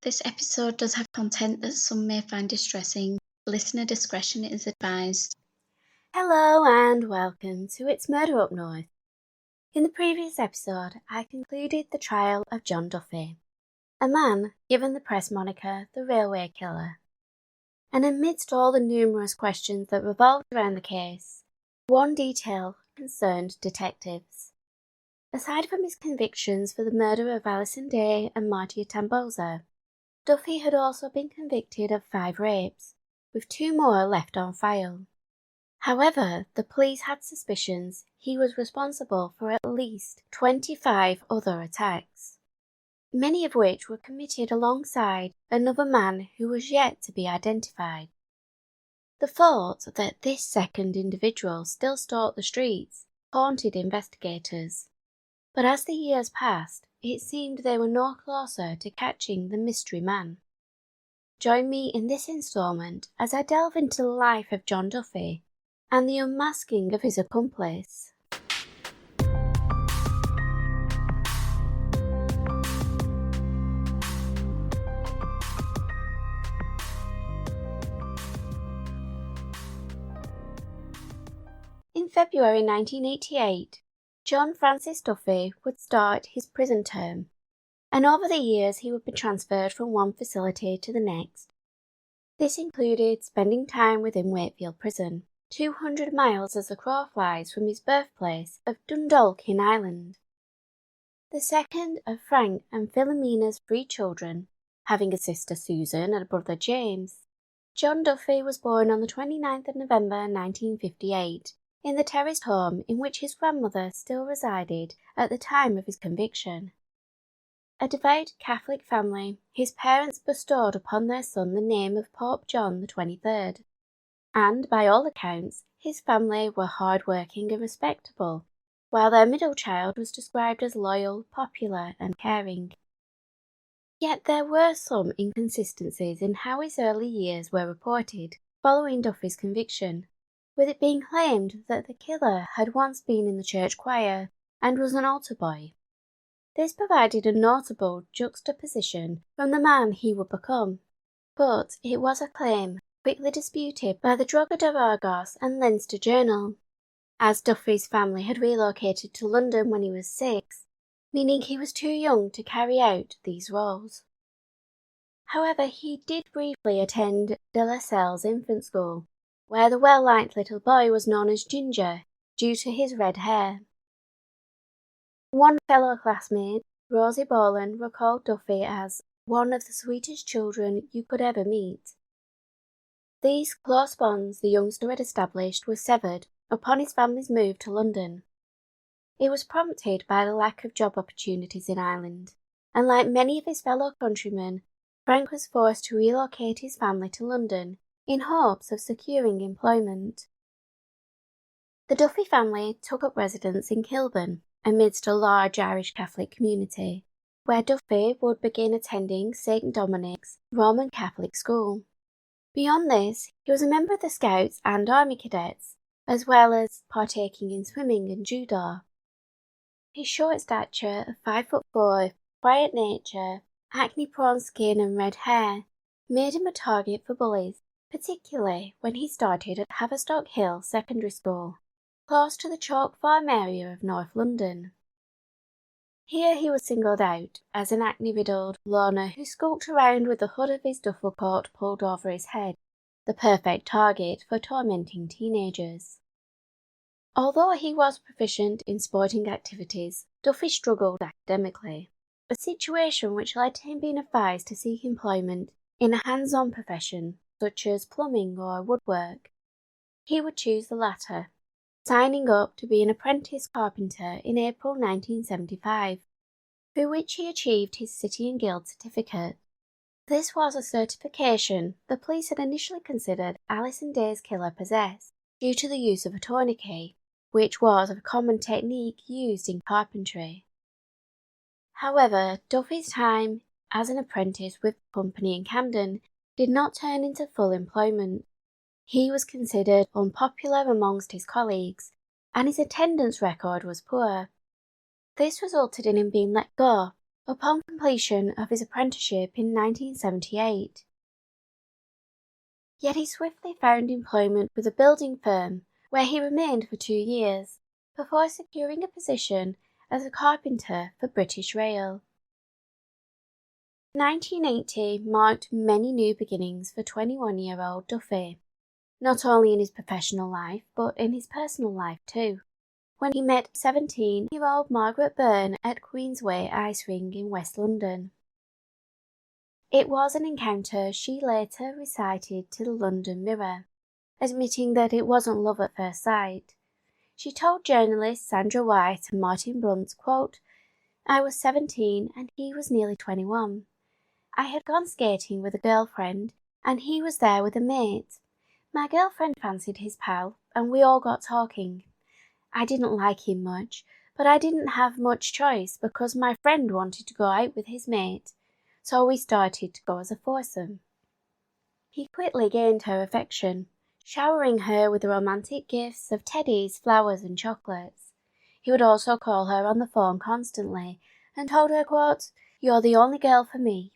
This episode does have content that some may find distressing. Listener discretion is advised. Hello and welcome to It's Murder Up North. In the previous episode, I concluded the trial of John Duffy, a man given the press moniker the Railway Killer. And amidst all the numerous questions that revolved around the case, one detail concerned detectives. Aside from his convictions for the murder of Alison Day and Martia Tamboza, Duffy had also been convicted of 5 rapes, with 2 more left on file. However, the police had suspicions he was responsible for at least 25 other attacks, many of which were committed alongside another man who was yet to be identified. The thought that this second individual still stalked the streets haunted investigators, but as the years passed, it seemed they were no closer to catching the mystery man. Join me in this instalment as I delve into the life of John Duffy and the unmasking of his accomplice. In February 1988, John Francis Duffy would start his prison term, and over the years he would be transferred from one facility to the next. This included spending time within Wakefield Prison, 200 miles as the crow flies from his birthplace of Dundalk in Ireland. The second of Frank and Philomena's 3 children, having a sister Susan and a brother James, John Duffy was born on the 29th of November 1958 in the terraced home in which his grandmother still resided at the time of his conviction. A devout Catholic family, his parents bestowed upon their son the name of Pope John XXIII, and by all accounts his family were hard-working and respectable, while their middle child was described as loyal, popular and caring. Yet there were some inconsistencies in how his early years were reported following Duffy's conviction, with it being claimed that the killer had once been in the church choir and was an altar boy. This provided a notable juxtaposition from the man he would become, but it was a claim quickly disputed by the Drogheda Argos and Leinster Journal, as Duffy's family had relocated to London when he was 6, meaning he was too young to carry out these roles. However, he did briefly attend De La Salle's infant school, where the well-liked little boy was known as Ginger due to his red hair. One fellow classmate, Rosie Boland, recalled Duffy as one of the sweetest children you could ever meet. These close bonds the youngster had established were severed upon his family's move to London. It was prompted by the lack of job opportunities in Ireland, and like many of his fellow countrymen, Frank was forced to relocate his family to London in hopes of securing employment. The Duffy family took up residence in Kilburn amidst a large Irish Catholic community, where Duffy would begin attending St. Dominic's Roman Catholic school. Beyond this, he was a member of the Scouts and Army Cadets, as well as partaking in swimming and judo. His short stature of 5'4", quiet nature, acne-prone skin and red hair made him a target for bullies, particularly when he started at Haverstock Hill Secondary School, close to the Chalk Farm area of North London. Here he was singled out as an acne-riddled loner who skulked around with the hood of his duffel coat pulled over his head, the perfect target for tormenting teenagers. Although he was proficient in sporting activities, Duffy struggled academically, a situation which led to him being advised to seek employment in a hands-on profession such as plumbing or woodwork. He would choose the latter, signing up to be an apprentice carpenter in April 1975, through which he achieved his City and Guild certificate. This was a certification the police had initially considered Alison Day's killer possessed, due to the use of a tourniquet, which was a common technique used in carpentry. However, Duffy's time as an apprentice with the company in Camden did not turn into full employment. He was considered unpopular amongst his colleagues, and his attendance record was poor. This resulted in him being let go upon completion of his apprenticeship in 1978. Yet he swiftly found employment with a building firm, where he remained for 2 years, before securing a position as a carpenter for British Rail. 1980 marked many new beginnings for 21-year-old Duffy, not only in his professional life but in his personal life too, when he met 17-year-old Margaret Byrne at Queensway Ice Ring in West London. It was an encounter she later recited to the London Mirror, admitting that it wasn't love at first sight. She told journalists Sandra White and Martin Brunt, quote, "I was 17 and he was nearly 21. I had gone skating with a girlfriend and he was there with a mate. My girlfriend fancied his pal and we all got talking. I didn't like him much, but I didn't have much choice because my friend wanted to go out with his mate, so we started to go as a foursome." He quickly gained her affection, showering her with romantic gifts of teddies, flowers and chocolates. He would also call her on the phone constantly and told her, quote, "You're the only girl for me."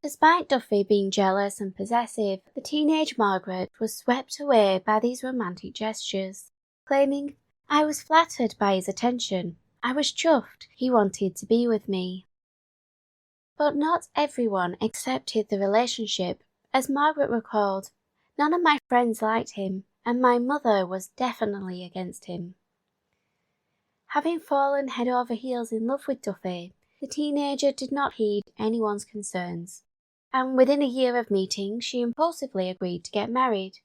Despite Duffy being jealous and possessive, the teenage Margaret was swept away by these romantic gestures, claiming, "I was flattered by his attention. I was chuffed he wanted to be with me." But not everyone accepted the relationship. As Margaret recalled, "None of my friends liked him, and my mother was definitely against him." Having fallen head over heels in love with Duffy, the teenager did not heed anyone's concerns, and within a year of meeting she impulsively agreed to get married.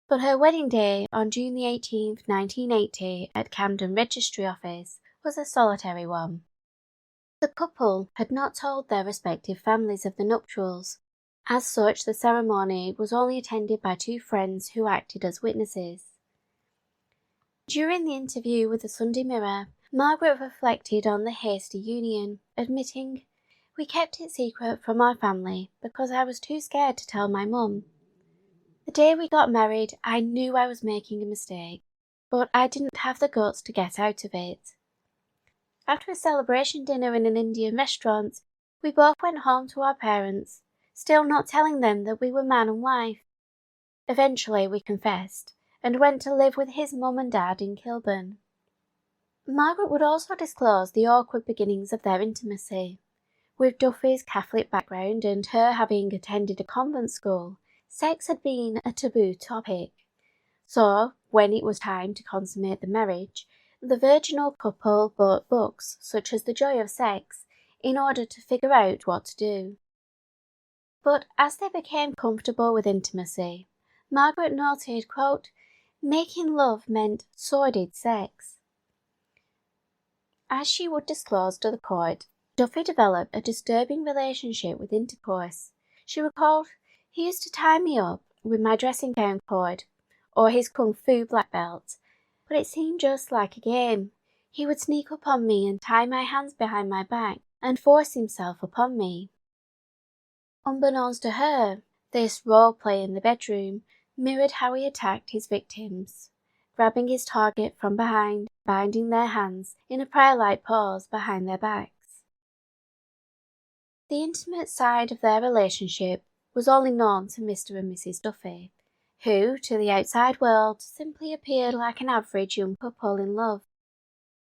But her wedding day on June 18, 1980 at Camden Registry Office was a solitary one. The couple had not told their respective families of the nuptials. As such, the ceremony was only attended by 2 friends who acted as witnesses. During the interview with the Sunday Mirror, Margaret reflected on the hasty union, admitting, "We kept it secret from our family because I was too scared to tell my mum. The day we got married, I knew I was making a mistake, but I didn't have the guts to get out of it." After a celebration dinner in an Indian restaurant, we both went home to our parents, still not telling them that we were man and wife. Eventually we confessed, and went to live with his mum and dad in Kilburn. Margaret would also disclose the awkward beginnings of their intimacy. With Duffy's Catholic background and her having attended a convent school, sex had been a taboo topic. So, when it was time to consummate the marriage, the virginal couple bought books such as The Joy of Sex in order to figure out what to do. But as they became comfortable with intimacy, Margaret noted, quote, "Making love meant sordid sex." As she would disclose to the court, Duffy developed a disturbing relationship with intercourse. She recalled, "He used to tie me up with my dressing gown cord or his kung fu black belt, but it seemed just like a game. He would sneak up on me and tie my hands behind my back and force himself upon me." Unbeknownst to her, this role play in the bedroom mirrored how he attacked his victims, grabbing his target from behind, binding their hands in a prayer-like pose behind their backs. The intimate side of their relationship was only known to Mr. and Mrs. Duffy, who, to the outside world, simply appeared like an average young couple in love.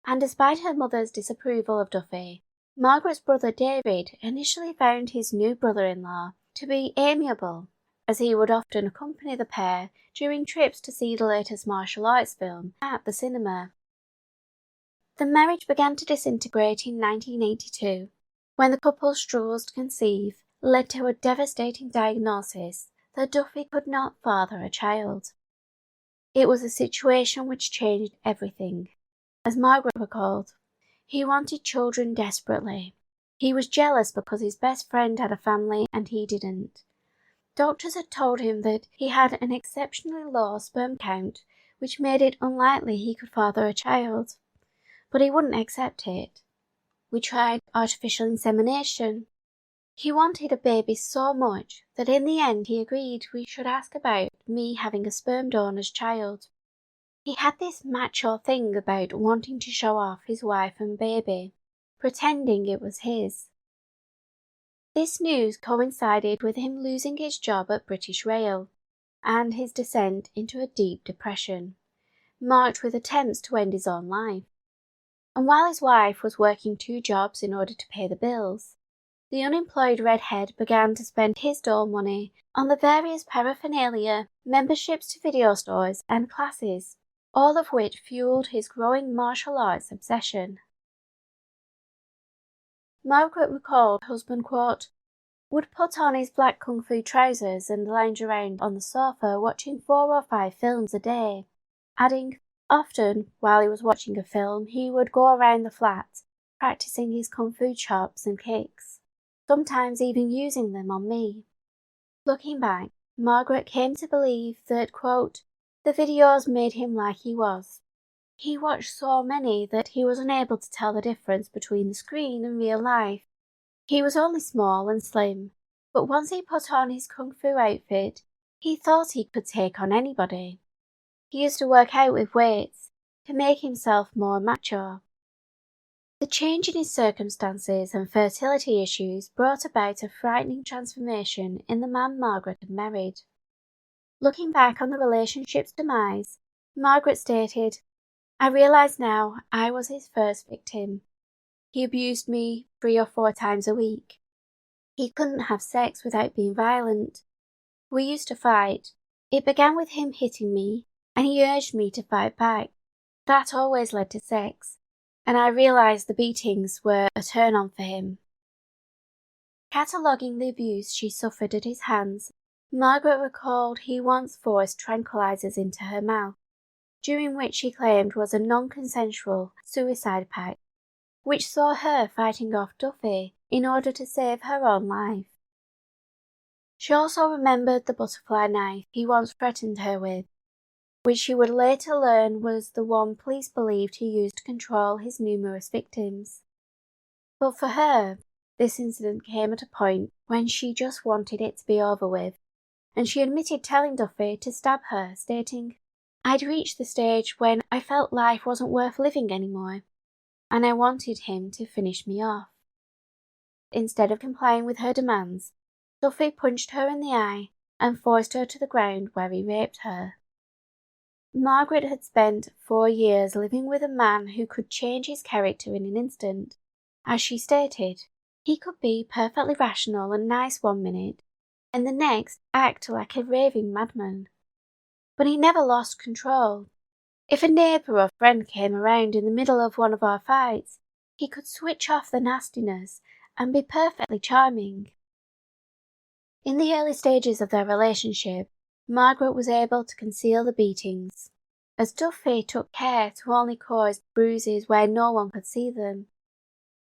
And despite her mother's disapproval of Duffy, Margaret's brother David initially found his new brother-in-law to be amiable, as he would often accompany the pair during trips to see the latest martial arts film at the cinema. The marriage began to disintegrate in 1982, when the couple's struggles to conceive led to a devastating diagnosis that Duffy could not father a child. It was a situation which changed everything. As Margaret recalled, "He wanted children desperately. He was jealous because his best friend had a family and he didn't. Doctors had told him that he had an exceptionally low sperm count, which made it unlikely he could father a child. But he wouldn't accept it. We tried artificial insemination. He wanted a baby so much that in the end he agreed we should ask about me having a sperm donor's child. He had this macho thing about wanting to show off his wife and baby. pretending it was his. This news coincided with him losing his job at British Rail and his descent into a deep depression, marked with attempts to end his own life. And while his wife was working 2 jobs in order to pay the bills, the unemployed redhead began to spend his dole money on the various paraphernalia, memberships to video stores and classes, all of which fueled his growing martial arts obsession. Margaret recalled husband, quote, would put on his black kung fu trousers and lounge around on the sofa watching 4 or 5 films a day, adding, often, while he was watching a film, he would go around the flat, practicing his kung fu chops and kicks, sometimes even using them on me. Looking back, Margaret came to believe that, quote, the videos made him like he was. He watched so many that he was unable to tell the difference between the screen and real life. He was only small and slim, but once he put on his kung fu outfit, he thought he could take on anybody. He used to work out with weights to make himself more macho. The change in his circumstances and fertility issues brought about a frightening transformation in the man Margaret had married. Looking back on the relationship's demise, Margaret stated, I realise now I was his first victim. He abused me 3 or 4 times a week. He couldn't have sex without being violent. We used to fight. It began with him hitting me, and he urged me to fight back. That always led to sex, and I realised the beatings were a turn-on for him. Cataloguing the abuse she suffered at his hands, Margaret recalled he once forced tranquilizers into her mouth, during which she claimed was a non-consensual suicide pact, which saw her fighting off Duffy in order to save her own life. She also remembered the butterfly knife he once threatened her with, which she would later learn was the one police believed he used to control his numerous victims. But for her, this incident came at a point when she just wanted it to be over with, and she admitted telling Duffy to stab her, stating, I'd reached the stage when I felt life wasn't worth living anymore, and I wanted him to finish me off. Instead of complying with her demands, Duffy punched her in the eye and forced her to the ground where he raped her. Margaret had spent 4 years living with a man who could change his character in an instant. As she stated, he could be perfectly rational and nice one minute, and the next act like a raving madman. But he never lost control. If a neighbour or friend came around in the middle of one of our fights, he could switch off the nastiness and be perfectly charming. In the early stages of their relationship, Margaret was able to conceal the beatings, as Duffy took care to only cause bruises where no one could see them.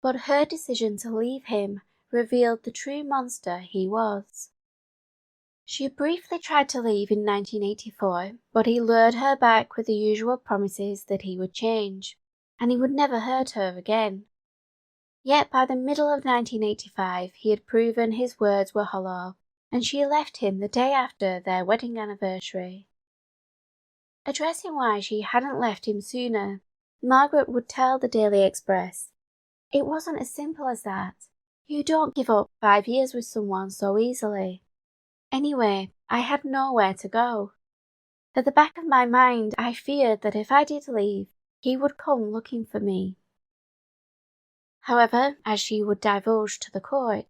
But her decision to leave him revealed the true monster he was. She briefly tried to leave in 1984, but he lured her back with the usual promises that he would change, and he would never hurt her again. Yet by the middle of 1985 he had proven his words were hollow, and she left him the day after their wedding anniversary. Addressing why she hadn't left him sooner, Margaret would tell the Daily Express, It wasn't as simple as that. You don't give up 5 years with someone so easily. Anyway, I had nowhere to go. At the back of my mind, I feared that if I did leave, he would come looking for me. However, as she would divulge to the court,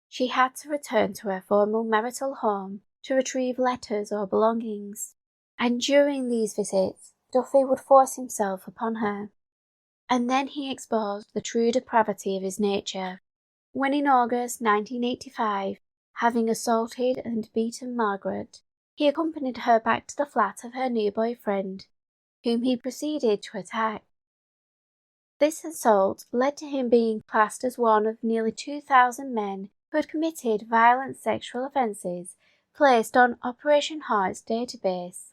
she had to return to her former marital home to retrieve letters or belongings, and during these visits, Duffy would force himself upon her. And then he exposed the true depravity of his nature, when in August 1985, having assaulted and beaten Margaret, he accompanied her back to the flat of her new boyfriend, whom he proceeded to attack. This assault led to him being classed as one of nearly 2,000 men who had committed violent sexual offences placed on Operation Heart's database.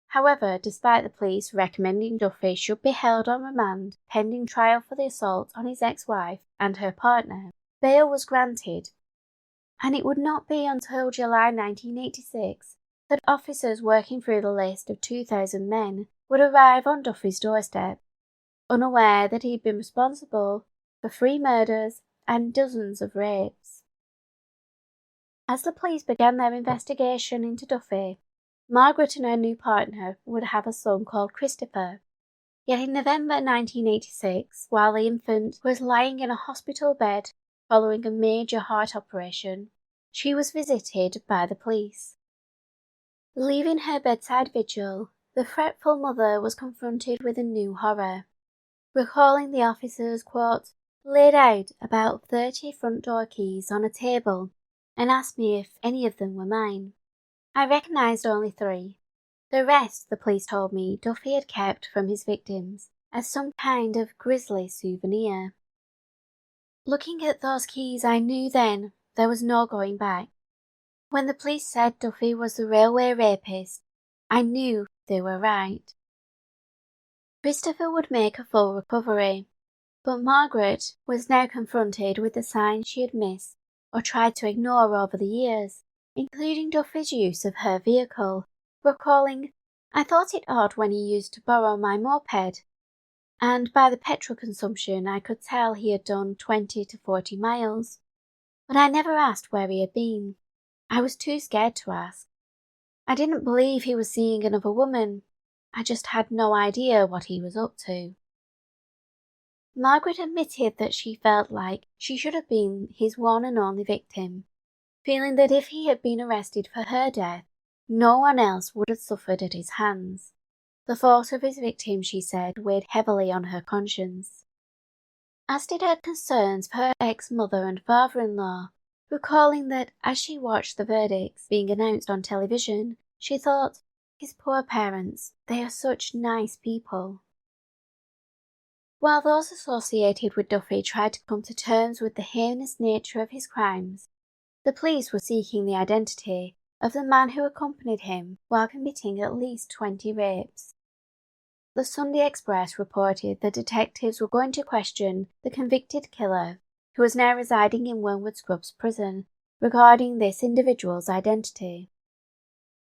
However, despite the police recommending Duffy should be held on remand pending trial for the assault on his ex-wife and her partner, bail was granted, and it would not be until July 1986 that officers working through the list of 2,000 men would arrive on Duffy's doorstep, unaware that he had been responsible for 3 murders and dozens of rapes. As the police began their investigation into Duffy, Margaret and her new partner would have a son called Christopher. Yet in November 1986, while the infant was lying in a hospital bed following a major heart operation, she was visited by the police. Leaving her bedside vigil, the fretful mother was confronted with a new horror. Recalling the officers, quote, laid out about 30 front door keys on a table and asked me if any of them were mine. I recognised only 3. The rest, the police told me, Duffy had kept from his victims as some kind of grisly souvenir. Looking at those keys, I knew then there was no going back. When the police said Duffy was the railway rapist, I knew they were right. Christopher would make a full recovery, but Margaret was now confronted with the signs she had missed or tried to ignore over the years, including Duffy's use of her vehicle, recalling, I thought it odd when he used to borrow my moped, and by the petrol consumption I could tell he had done 20 to 40 miles, but I never asked where he had been. I was too scared to ask. I didn't believe he was seeing another woman. I just had no idea what he was up to. Margaret admitted that she felt like she should have been his one and only victim, feeling that if he had been arrested for her death, no one else would have suffered at his hands. The thought of his victim, she said, weighed heavily on her conscience. As did her concerns for her ex-mother and father-in-law, recalling that as she watched the verdicts being announced on television, she thought, his poor parents, they are such nice people. While those associated with Duffy tried to come to terms with the heinous nature of his crimes, the police were seeking the identity of the man who accompanied him while committing at least 20 rapes. The Sunday Express reported that detectives were going to question the convicted killer, who was now residing in Wormwood Scrubs prison, regarding this individual's identity.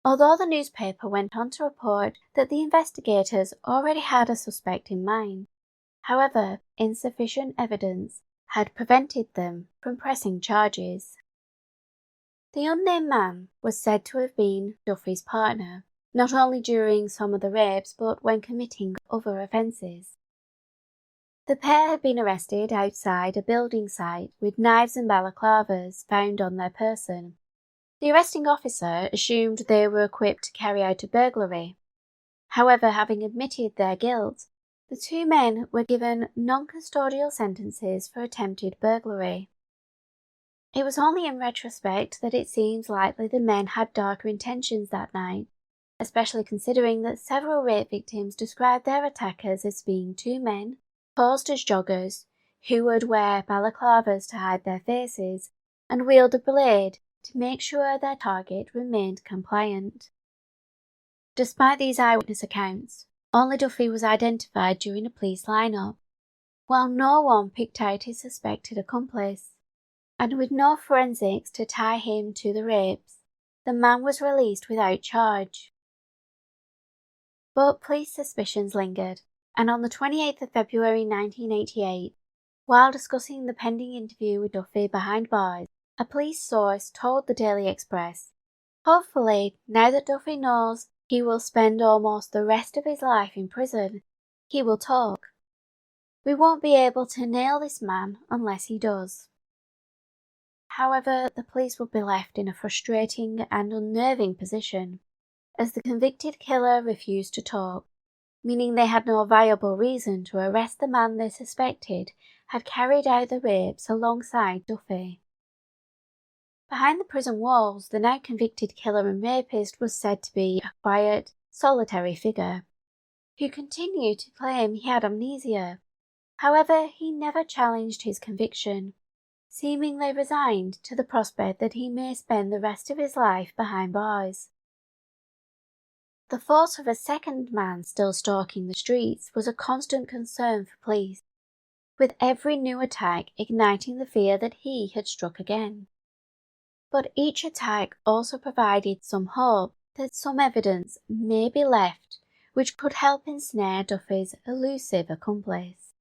Although the newspaper went on to report that the investigators already had a suspect in mind, however, insufficient evidence had prevented them from pressing charges. The unnamed man was said to have been Duffy's partner, not only during some of the rapes but when committing other offences. The pair had been arrested outside a building site with knives and balaclavas found on their person. The arresting officer assumed they were equipped to carry out a burglary. However, having admitted their guilt, the 2 men were given non-custodial sentences for attempted burglary. It was only in retrospect that it seems likely the men had darker intentions that night, especially considering that several rape victims described their attackers as being 2 men, posed as joggers, who would wear balaclavas to hide their faces and wield a blade to make sure their target remained compliant. Despite these eyewitness accounts, only Duffy was identified during a police lineup, while no one picked out his suspected accomplice, and with no forensics to tie him to the rapes, the man was released without charge. But police suspicions lingered, and on the 28th of February 1988, while discussing the pending interview with Duffy behind bars, a police source told the Daily Express, hopefully, now that Duffy knows he will spend almost the rest of his life in prison, he will talk. We won't be able to nail this man unless he does. However, the police would be left in a frustrating and unnerving position, as the convicted killer refused to talk, meaning they had no viable reason to arrest the man they suspected had carried out the rapes alongside Duffy. Behind the prison walls, the now convicted killer and rapist was said to be a quiet, solitary figure, who continued to claim he had amnesia. However, he never challenged his conviction, seemingly resigned to the prospect that he may spend the rest of his life behind bars. The thought of a second man still stalking the streets was a constant concern for police, with every new attack igniting the fear that he had struck again. But each attack also provided some hope that some evidence may be left which could help ensnare Duffy's elusive accomplice.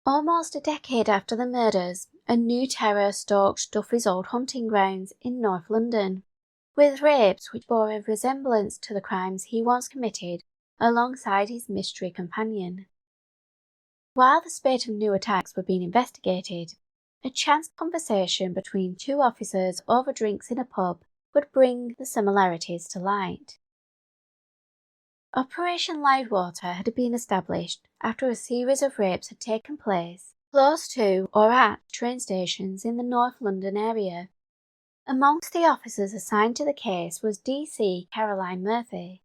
Almost a decade after the murders, a new terror stalked Duffy's old hunting grounds in North London, with rapes which bore a resemblance to the crimes he once committed alongside his mystery companion. While the spate of new attacks were being investigated, a chance conversation between two officers over drinks in a pub would bring the similarities to light. Operation Loudwater had been established after a series of rapes had taken place close to or at train stations in the North London area. Amongst the officers assigned to the case was DC Caroline Murphy,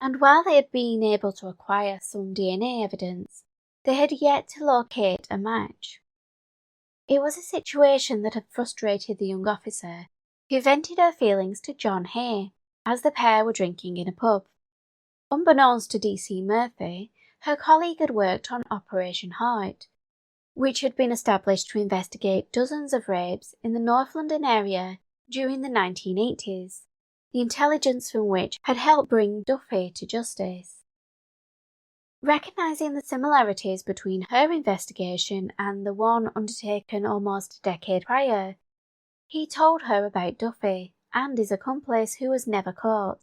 and while they had been able to acquire some DNA evidence, they had yet to locate a match. It was a situation that had frustrated the young officer, who vented her feelings to John Hay as the pair were drinking in a pub. Unbeknownst to DC Murphy, her colleague had worked on Operation Heart, which had been established to investigate dozens of rapes in the North London area during the 1980s, the intelligence from which had helped bring Duffy to justice. Recognising the similarities between her investigation and the one undertaken almost a decade prior, he told her about Duffy and his accomplice who was never caught.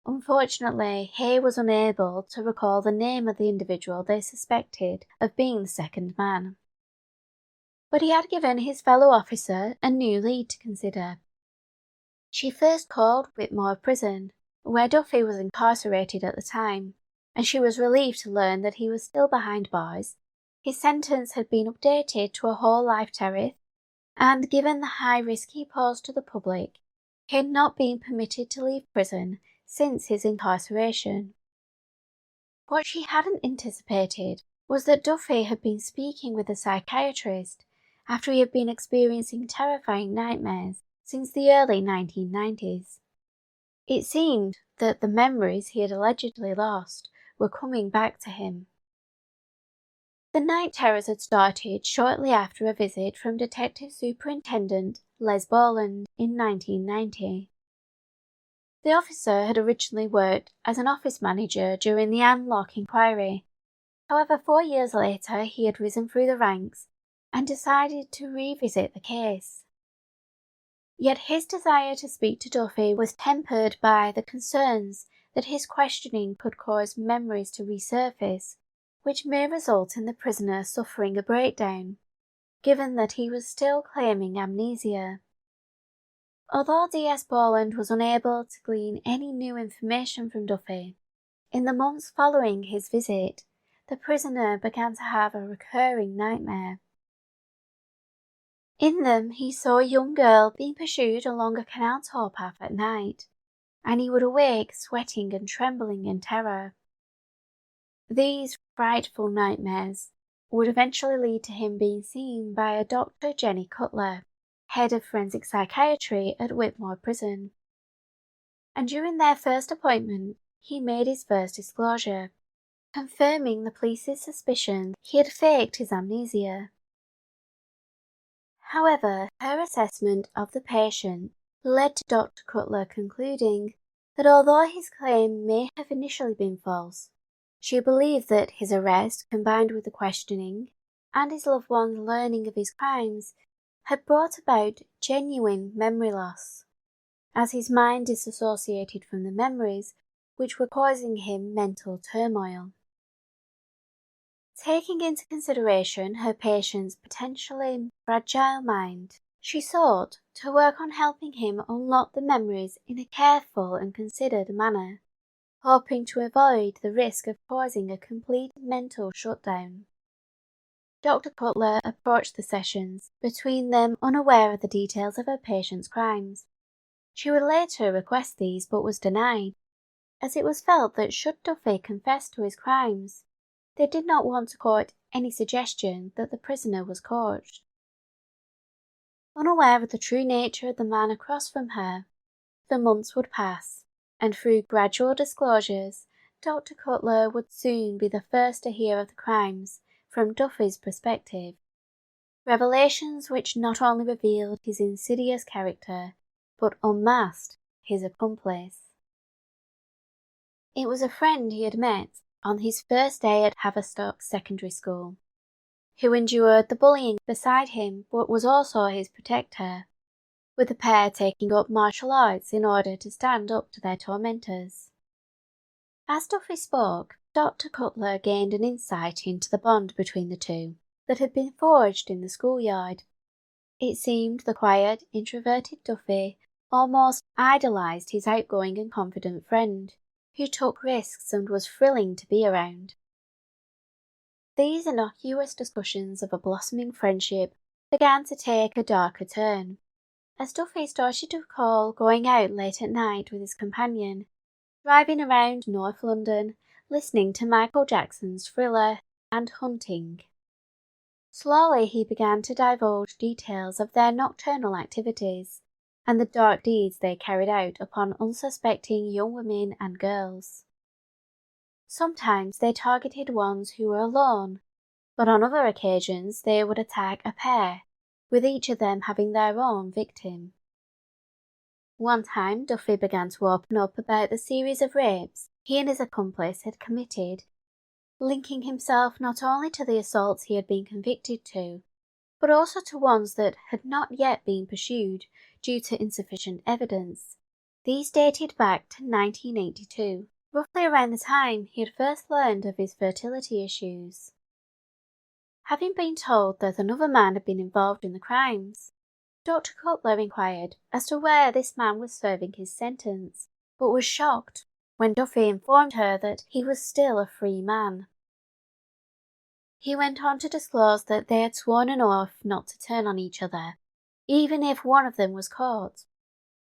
Unfortunately, Hay was unable to recall the name of the individual they suspected of being the second man. But he had given his fellow officer a new lead to consider. She first called Whitmore Prison, where Duffy was incarcerated at the time, and she was relieved to learn that he was still behind bars. His sentence had been updated to a whole life tariff, and given the high risk he posed to the public, he had not been permitted to leave prison since his incarceration. What she hadn't anticipated was that Duffy had been speaking with a psychiatrist after he had been experiencing terrifying nightmares since the early 1990s. It seemed that the memories he had allegedly lost were coming back to him. The night terrors had started shortly after a visit from Detective Superintendent Les Boland in 1990. The officer had originally worked as an office manager during the Anne Locke inquiry. However, 4 years later he had risen through the ranks and decided to revisit the case. Yet his desire to speak to Duffy was tempered by the concerns that his questioning could cause memories to resurface, which may result in the prisoner suffering a breakdown, given that he was still claiming amnesia. Although DS Boland was unable to glean any new information from Duffy, in the months following his visit, the prisoner began to have a recurring nightmare. In them, he saw a young girl being pursued along a canal towpath at night, and he would awake sweating and trembling in terror. These frightful nightmares would eventually lead to him being seen by a Dr. Jenny Cutler, head of forensic psychiatry at Whitmore Prison. And during their first appointment, he made his first disclosure, confirming the police's suspicion he had faked his amnesia. However, her assessment of the patient led to Dr. Cutler concluding that although his claim may have initially been false, she believed that his arrest, combined with the questioning and his loved one's learning of his crimes, had brought about genuine memory loss, as his mind disassociated from the memories which were causing him mental turmoil. Taking into consideration her patient's potentially fragile mind, she sought to work on helping him unlock the memories in a careful and considered manner, hoping to avoid the risk of causing a complete mental shutdown. Dr. Cutler approached the sessions, between them unaware of the details of her patient's crimes. She would later request these but was denied, as it was felt that should Duffy confess to his crimes, they did not want to court any suggestion that the prisoner was coached. Unaware of the true nature of the man across from her, the months would pass, and through gradual disclosures, Dr. Cutler would soon be the first to hear of the crimes from Duffy's perspective, revelations which not only revealed his insidious character, but unmasked his accomplice. It was a friend he had met on his first day at Haverstock Secondary School, who endured the bullying beside him but was also his protector, with the pair taking up martial arts in order to stand up to their tormentors. As Duffy spoke, Dr. Cutler gained an insight into the bond between the two that had been forged in the schoolyard. It seemed the quiet, introverted Duffy almost idolised his outgoing and confident friend, who took risks and was thrilling to be around. These innocuous discussions of a blossoming friendship began to take a darker turn, as Duffy started to recall going out late at night with his companion, driving around North London, listening to Michael Jackson's Thriller, and hunting. Slowly he began to divulge details of their nocturnal activities and the dark deeds they carried out upon unsuspecting young women and girls. Sometimes they targeted ones who were alone, but on other occasions they would attack a pair, with each of them having their own victim. One time Duffy began to open up about the series of rapes he and his accomplice had committed, linking himself not only to the assaults he had been convicted to, but also to ones that had not yet been pursued due to insufficient evidence. These dated back to 1982, roughly around the time he had first learned of his fertility issues. Having been told that another man had been involved in the crimes, Dr. Cutler inquired as to where this man was serving his sentence, but was shocked when Duffy informed her that he was still a free man. He went on to disclose that they had sworn an oath not to turn on each other, even if one of them was caught,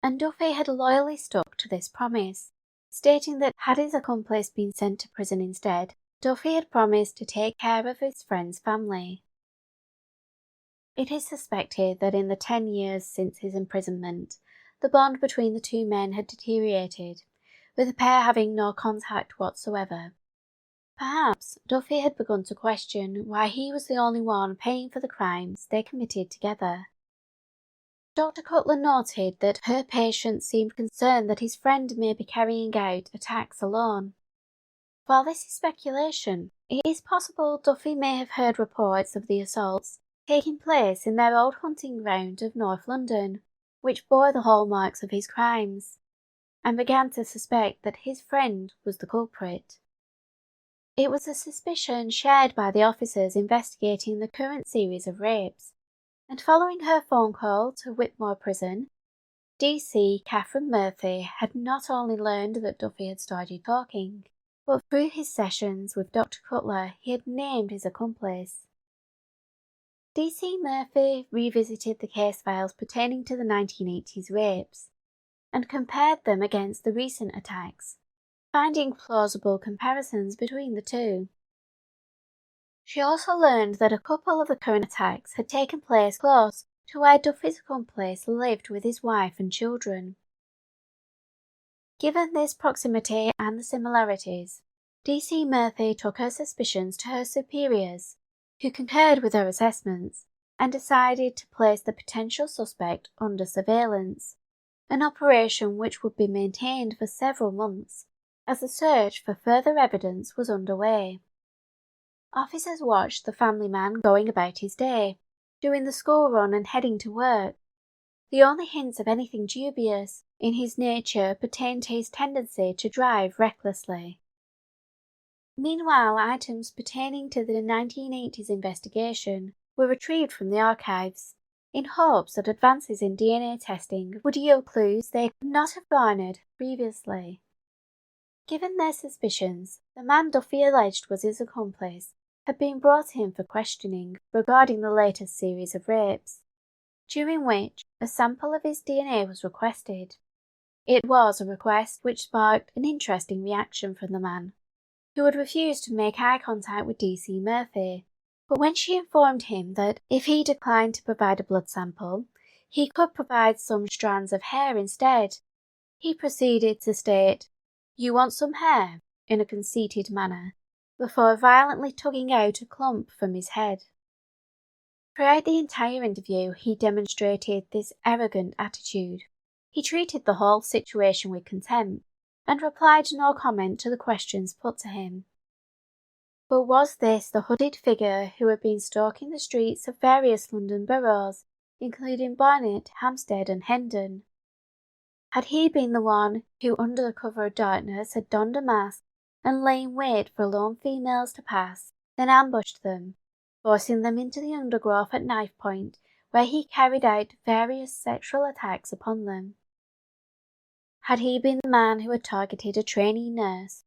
and Duffy had loyally stuck to this promise, stating that had his accomplice been sent to prison instead, Duffy had promised to take care of his friend's family. It is suspected that in the 10 years since his imprisonment, the bond between the two men had deteriorated, with the pair having no contact whatsoever. Perhaps Duffy had begun to question why he was the only one paying for the crimes they committed together. Dr. Cutler noted that her patient seemed concerned that his friend may be carrying out attacks alone. While this is speculation, it is possible Duffy may have heard reports of the assaults taking place in their old hunting ground of North London, which bore the hallmarks of his crimes, and began to suspect that his friend was the culprit. It was a suspicion shared by the officers investigating the current series of rapes, and following her phone call to Whitmore Prison, DC Catherine Murphy had not only learned that Duffy had started talking, but through his sessions with Dr. Cutler he had named his accomplice. DC Murphy revisited the case files pertaining to the 1980s rapes, and compared them against the recent attacks, finding plausible comparisons between the two. She also learned that a couple of the current attacks had taken place close to where Duffy's accomplice lived with his wife and children. Given this proximity and the similarities, DC Murphy took her suspicions to her superiors, who concurred with her assessments, and decided to place the potential suspect under surveillance, an operation which would be maintained for several months, as the search for further evidence was underway. Officers watched the family man going about his day, doing the school run and heading to work. The only hints of anything dubious in his nature pertained to his tendency to drive recklessly. Meanwhile, items pertaining to the 1980s investigation were retrieved from the archives, in hopes that advances in DNA testing would yield clues they could not have garnered previously. Given their suspicions, the man Duffy alleged was his accomplice had been brought in for questioning regarding the latest series of rapes, during which a sample of his DNA was requested. It was a request which sparked an interesting reaction from the man, who had refused to make eye contact with DC Murphy, but when she informed him that if he declined to provide a blood sample, he could provide some strands of hair instead, he proceeded to state, "You want some hair?" in a conceited manner, before violently tugging out a clump from his head. Throughout the entire interview, he demonstrated this arrogant attitude. He treated the whole situation with contempt, and replied no comment to the questions put to him. But was this the hooded figure who had been stalking the streets of various London boroughs, including Barnet, Hampstead and Hendon? Had he been the one who, under the cover of darkness, had donned a mask and lay in wait for lone females to pass, then ambushed them, forcing them into the undergrowth at knife point, where he carried out various sexual attacks upon them? Had he been the man who had targeted a trainee nurse,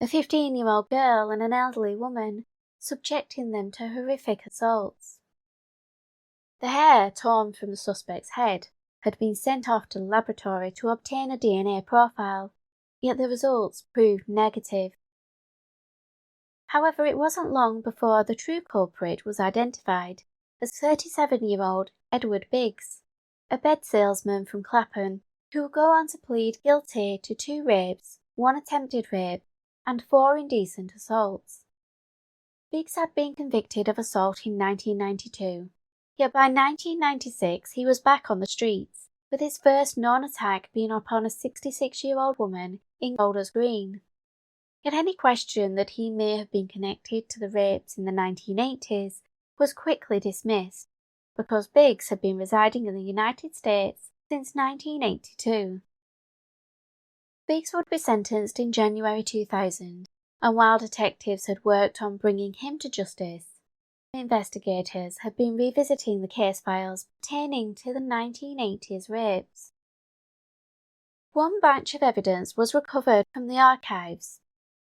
a 15-year-old girl and an elderly woman, subjecting them to horrific assaults? The hair torn from the suspect's head had been sent off to the laboratory to obtain a DNA profile, yet the results proved negative. However, it wasn't long before the true culprit was identified as 37-year-old Edward Biggs, a bed salesman from Clapham, who would go on to plead guilty to 2 rapes, 1 attempted rape, and 4 indecent assaults. Biggs had been convicted of assault in 1992, yet by 1996 he was back on the streets, with his first known attack being upon a 66-year-old woman in Golders Green. Yet any question that he may have been connected to the rapes in the 1980s was quickly dismissed, because Biggs had been residing in the United States since 1982. Biggs would be sentenced in January 2000, and while detectives had worked on bringing him to justice, investigators had been revisiting the case files pertaining to the 1980s rapes. One batch of evidence was recovered from the archives,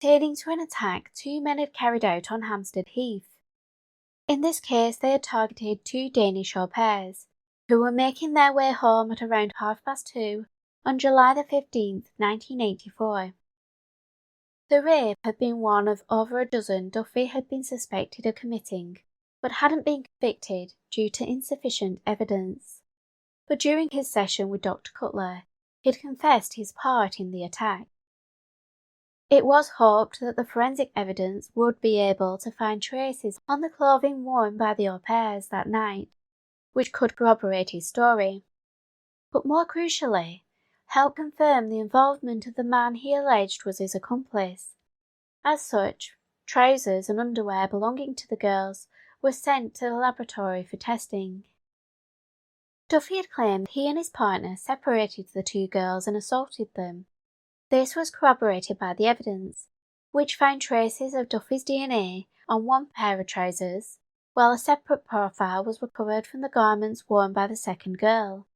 pertaining to an attack 2 men had carried out on Hampstead Heath. In this case, they had targeted 2 Danish au pairs, who were making their way home at around 2:30 on July 15, 1984. The rape had been one of over a dozen Duffy had been suspected of committing, but hadn't been convicted due to insufficient evidence. But during his session with Dr. Cutler, he had confessed his part in the attack. It was hoped that the forensic evidence would be able to find traces on the clothing worn by the au pairs that night, which could corroborate his story, but more crucially, help confirm the involvement of the man he alleged was his accomplice. As such, trousers and underwear belonging to the girls were sent to the laboratory for testing. Duffy had claimed he and his partner separated the 2 girls and assaulted them. This was corroborated by the evidence, which found traces of Duffy's DNA on 1 pair of trousers, while a separate profile was recovered from the garments worn by the second girl.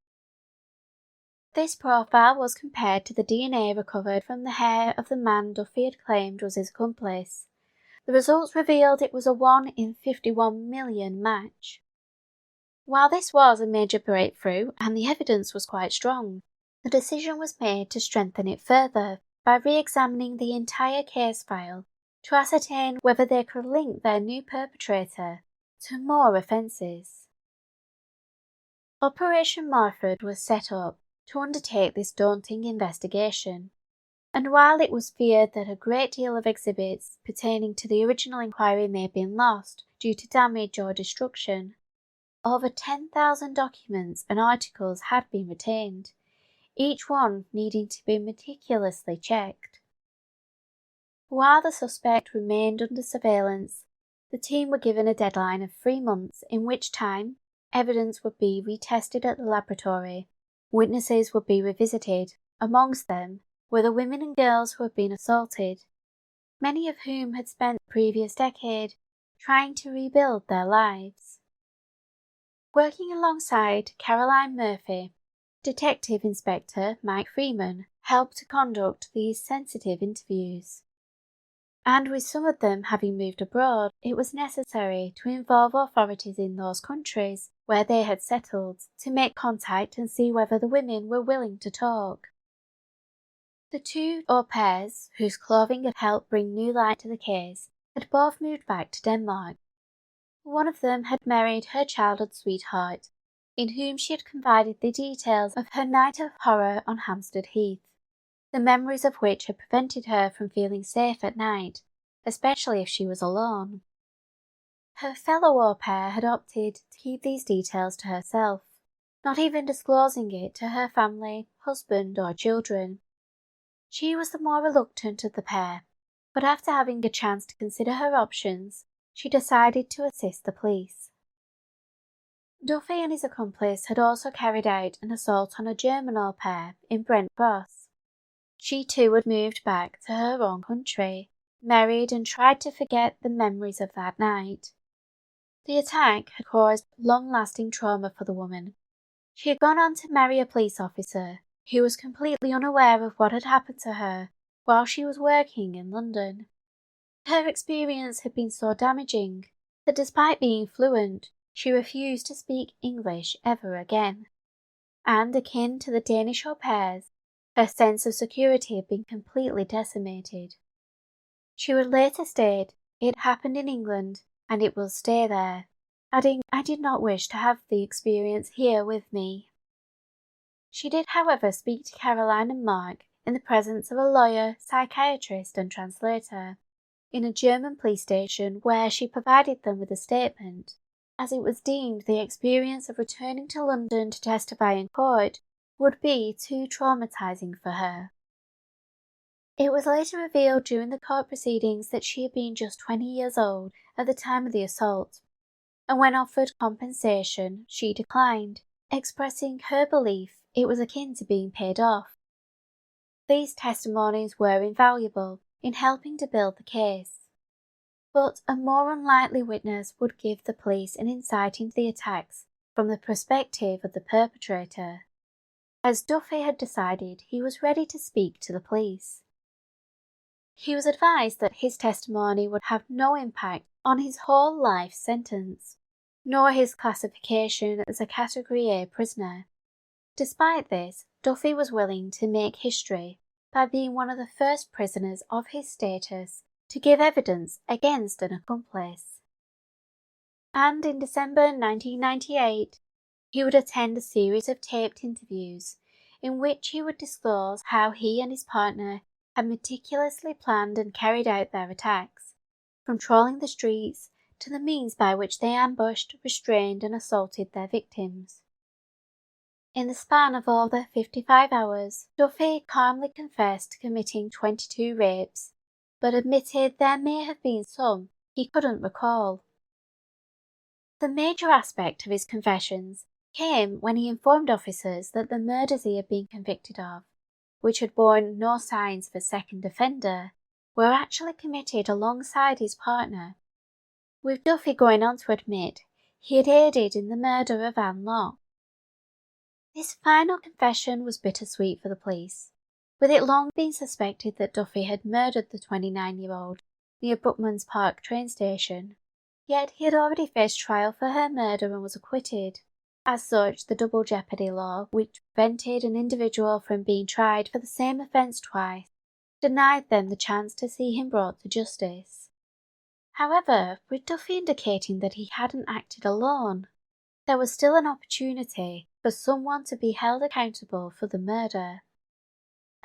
This profile was compared to the DNA recovered from the hair of the man Duffy had claimed was his accomplice. The results revealed it was a 1 in 51 million match. While this was a major breakthrough and the evidence was quite strong, the decision was made to strengthen it further by re-examining the entire case file to ascertain whether they could link their new perpetrator to more offences. Operation Morford was set up to undertake this daunting investigation, and while it was feared that a great deal of exhibits pertaining to the original inquiry may have been lost due to damage or destruction, over 10,000 documents and articles had been retained, each one needing to be meticulously checked. While the suspect remained under surveillance, the team were given a deadline of 3 months, in which time evidence would be retested at the laboratory, witnesses would be revisited, amongst them were the women and girls who had been assaulted, many of whom had spent the previous decade trying to rebuild their lives. Working alongside Caroline Murphy, Detective Inspector Mike Freeman helped to conduct these sensitive interviews. And with some of them having moved abroad, it was necessary to involve authorities in those countries where they had settled to make contact and see whether the women were willing to talk. The 2 au pairs, whose clothing had helped bring new light to the case, had both moved back to Denmark. One of them had married her childhood sweetheart, in whom she had confided the details of her night of horror on Hampstead Heath, the memories of which had prevented her from feeling safe at night, especially if she was alone. Her fellow au pair had opted to keep these details to herself, not even disclosing it to her family, husband or children. She was the more reluctant of the pair, but after having a chance to consider her options, she decided to assist the police. Duffy and his accomplice had also carried out an assault on a German au pair in Brent Cross. She too had moved back to her own country, married, and tried to forget the memories of that night. The attack had caused long-lasting trauma for the woman. She had gone on to marry a police officer who was completely unaware of what had happened to her while she was working in London. Her experience had been so damaging that despite being fluent, she refused to speak English ever again. And akin to the Danish au pairs, her sense of security had been completely decimated. She would later state, "It happened in England, and it will stay there," adding, "I did not wish to have the experience here with me." She did, however, speak to Caroline and Mark in the presence of a lawyer, psychiatrist, and translator in a German police station, where she provided them with a statement, as it was deemed the experience of returning to London to testify in court would be too traumatizing for her. It was later revealed during the court proceedings that she had been just 20 years old at the time of the assault, and when offered compensation, she declined, expressing her belief it was akin to being paid off. These testimonies were invaluable in helping to build the case, but a more unlikely witness would give the police an insight into the attacks from the perspective of the perpetrator, as Duffy had decided he was ready to speak to the police. He was advised that his testimony would have no impact on his whole life sentence, nor his classification as a Category A prisoner. Despite this, Duffy was willing to make history by being one of the first prisoners of his status to give evidence against an accomplice. And in December 1998, he would attend a series of taped interviews in which he would disclose how he and his partner had meticulously planned and carried out their attacks, from trawling the streets to the means by which they ambushed, restrained, and assaulted their victims. In the span of over 55 hours, Duffy calmly confessed to committing 22 rapes, but admitted there may have been some he couldn't recall. The major aspect of his confessions came when he informed officers that the murders he had been convicted of, which had borne no signs of a second offender, were actually committed alongside his partner, with Duffy going on to admit he had aided in the murder of Anne Locke. This final confession was bittersweet for the police, with it long been suspected that Duffy had murdered the 29-year-old near Brookmans Park train station, yet he had already faced trial for her murder and was acquitted. As such, the double jeopardy law, which prevented an individual from being tried for the same offence twice, denied them the chance to see him brought to justice. However, with Duffy indicating that he hadn't acted alone, there was still an opportunity for someone to be held accountable for the murder.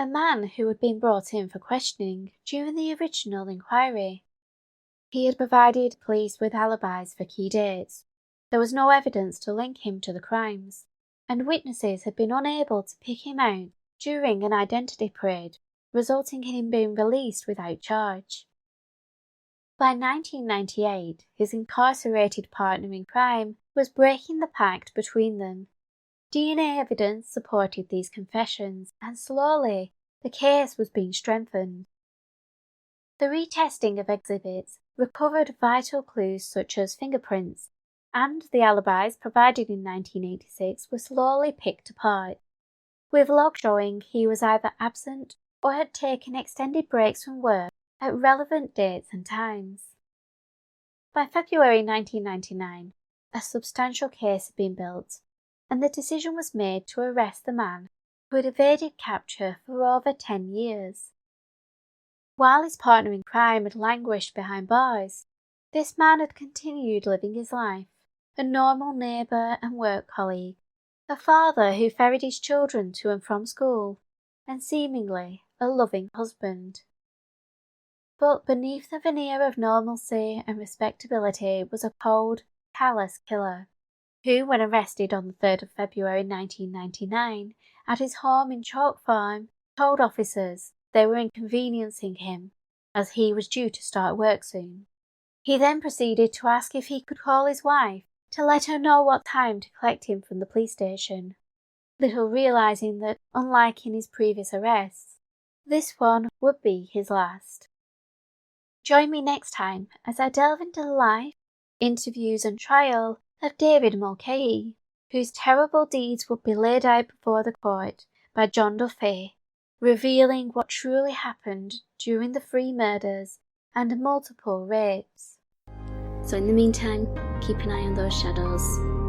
A man who had been brought in for questioning during the original inquiry. He had provided police with alibis for key dates. There was no evidence to link him to the crimes, and witnesses had been unable to pick him out during an identity parade, resulting in him being released without charge. By 1998, his incarcerated partner in crime was breaking the pact between them. DNA evidence supported these confessions, and slowly the case was being strengthened. The retesting of exhibits recovered vital clues such as fingerprints, and the alibis provided in 1986 were slowly picked apart, with logs showing he was either absent or had taken extended breaks from work at relevant dates and times. By February 1999, a substantial case had been built, and the decision was made to arrest the man who had evaded capture for over 10 years. While his partner in crime had languished behind bars, this man had continued living his life, a normal neighbour and work colleague, a father who ferried his children to and from school, and seemingly a loving husband. But beneath the veneer of normalcy and respectability was a cold, callous killer, who, when arrested on the 3rd of February 1999 at his home in Chalk Farm, told officers they were inconveniencing him as he was due to start work soon. He then proceeded to ask if he could call his wife to let her know what time to collect him from the police station, little realising that, unlike in his previous arrests, this one would be his last. Join me next time as I delve into the life, interviews and trial of David Mulcahy, whose terrible deeds would be laid out before the court by John Duffy, revealing what truly happened during the 3 murders and multiple rapes. So in the meantime, keep an eye on those shadows.